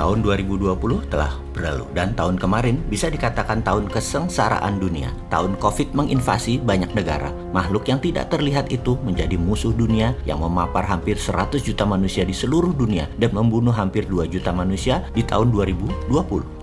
Tahun 2020 telah berlalu dan tahun kemarin bisa dikatakan tahun kesengsaraan dunia. Tahun COVID menginvasi banyak negara. Makhluk yang tidak terlihat itu menjadi musuh dunia yang memapar hampir 100 juta manusia di seluruh dunia dan membunuh hampir 2 juta manusia di tahun 2020.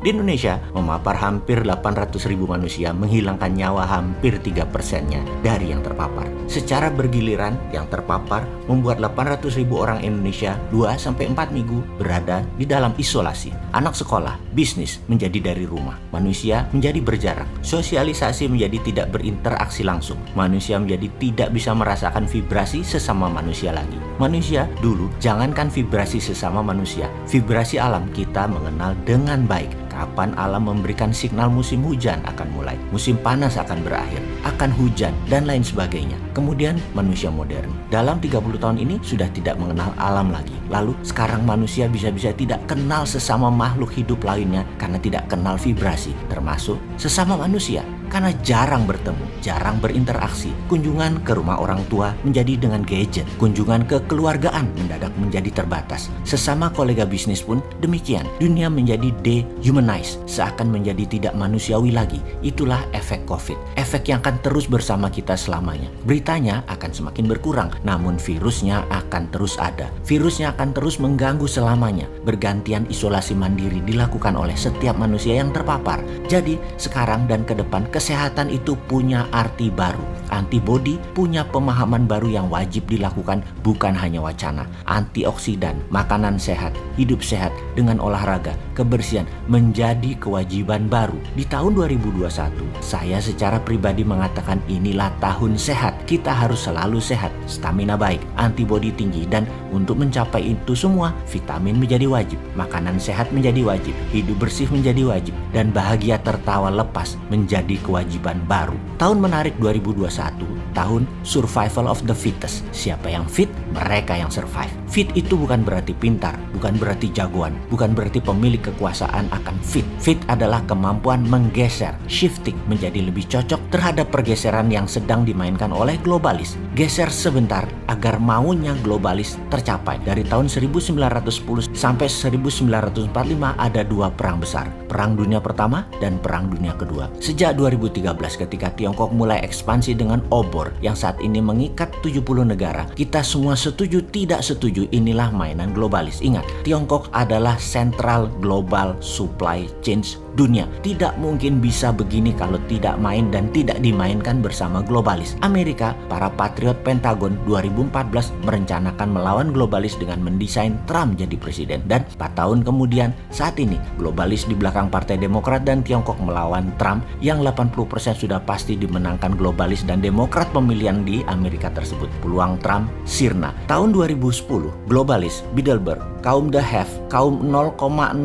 Di Indonesia, memapar hampir 800.000 manusia, menghilangkan nyawa hampir 3%-nya dari yang terpapar. Secara bergiliran, yang terpapar membuat 800.000 orang Indonesia 2-4 minggu berada di dalam isolasi. Anak sekolah, bisnis menjadi dari rumah. Manusia menjadi berjarak. Sosialisasi menjadi tidak berinteraksi langsung. Manusia menjadi tidak bisa merasakan vibrasi sesama manusia lagi. Manusia dulu, jangankan vibrasi sesama manusia, vibrasi alam kita mengenal dengan baik. Kapan alam memberikan signal musim hujan akan mulai, musim panas akan berakhir, akan hujan, dan lain sebagainya. Kemudian manusia modern dalam 30 tahun ini sudah tidak mengenal alam lagi. Lalu sekarang manusia bisa-bisa tidak kenal sesama makhluk hidup lainnya karena tidak kenal vibrasi, termasuk sesama manusia. Karena jarang bertemu, jarang berinteraksi. Kunjungan ke rumah orang tua menjadi dengan gadget. Kunjungan ke keluargaan mendadak menjadi terbatas. Sesama kolega bisnis pun demikian. Dunia menjadi dehumanized, seakan menjadi tidak manusiawi lagi. Itulah efek COVID. Efek yang akan terus bersama kita selamanya. Beritanya akan semakin berkurang, namun virusnya akan terus ada. Virusnya akan terus mengganggu selamanya. Bergantian isolasi mandiri dilakukan oleh setiap manusia yang terpapar. Jadi sekarang dan ke depan kesehatan itu punya arti baru. Antibodi punya pemahaman baru yang wajib dilakukan, bukan hanya wacana. Antioksidan, makanan sehat, hidup sehat dengan olahraga, kebersihan menjadi kewajiban baru. Di tahun 2021, saya secara pribadi mengatakan inilah tahun sehat. Kita harus selalu sehat, stamina baik, antibodi tinggi, dan untuk mencapai itu semua, vitamin menjadi wajib, makanan sehat menjadi wajib, hidup bersih menjadi wajib, dan bahagia tertawa lepas menjadi kewajiban baru. Tahun menarik 2021, tahun survival of the fittest. Siapa yang fit, mereka yang survive. Fit itu bukan berarti pintar, bukan berarti jagoan, bukan berarti pemilik kekuasaan akan fit. Fit adalah kemampuan menggeser, shifting menjadi lebih cocok terhadap pergeseran yang sedang dimainkan oleh globalis. Geser sebentar agar maunya globalis tercapai. Dari tahun 1910 sampai 1945 ada 2 perang besar. Perang Dunia Pertama dan Perang Dunia Kedua. Sejak 2013 ketika Tiongkok mulai ekspansi dengan obor yang saat ini mengikat 70 negara, kita semua setuju tidak setuju inilah mainan globalis. Ingat, Tiongkok adalah sentral global supply chain dunia. Tidak mungkin bisa begini kalau tidak main dan tidak dimainkan bersama globalis. Amerika, para patriot Pentagon 2014 merencanakan melawan globalis dengan mendesain Trump jadi presiden. Dan 4 tahun kemudian, saat ini globalis di belakang Partai Demokrat dan Tiongkok melawan Trump yang 80% sudah pasti dimenangkan globalis dan Demokrat pemilihan di Amerika tersebut. Peluang Trump sirna. Tahun 2010, globalis, Bilderberg, kaum the have, kaum 0,001%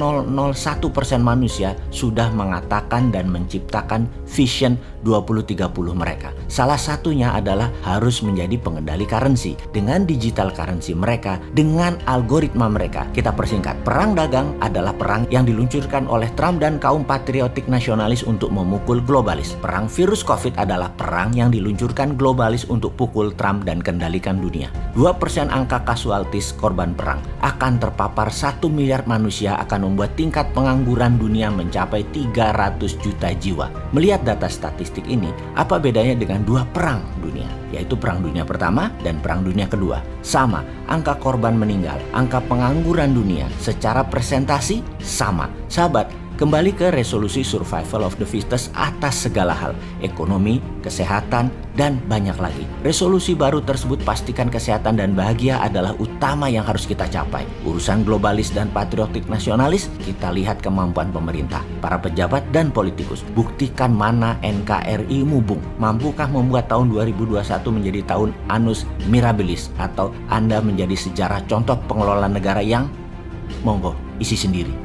manusia sudah mengatakan dan menciptakan vision 2030 mereka. Salah satunya adalah harus menjadi pengendali currency. Dengan digital currency mereka, dengan algoritma mereka. Kita persingkat, perang dagang adalah perang yang diluncurkan oleh Trump dan kaum patriotik nasionalis untuk memukul globalis. Perang virus COVID adalah perang yang diluncurkan globalis untuk pukul Trump dan kendalikan dunia. 2% angka kasualtis korban perang akan terpapar 1 miliar manusia akan membuat tingkat pengangguran dunia mencapai 300 juta jiwa. Melihat data statistik ini, apa bedanya dengan 2 perang dunia? Yaitu Perang Dunia Pertama dan Perang Dunia Kedua. Sama, angka korban meninggal, angka pengangguran dunia secara presentasi sama. Sahabat, kembali ke resolusi survival of the fittest atas segala hal, ekonomi, kesehatan, dan banyak lagi. Resolusi baru tersebut pastikan kesehatan dan bahagia adalah utama yang harus kita capai. Urusan globalis dan patriotik nasionalis, kita lihat kemampuan pemerintah, para pejabat dan politikus. Buktikan mana NKRI mubung. Mampukah membuat tahun 2021 menjadi tahun annus mirabilis atau Anda menjadi sejarah contoh pengelola negara yang monggo isi sendiri.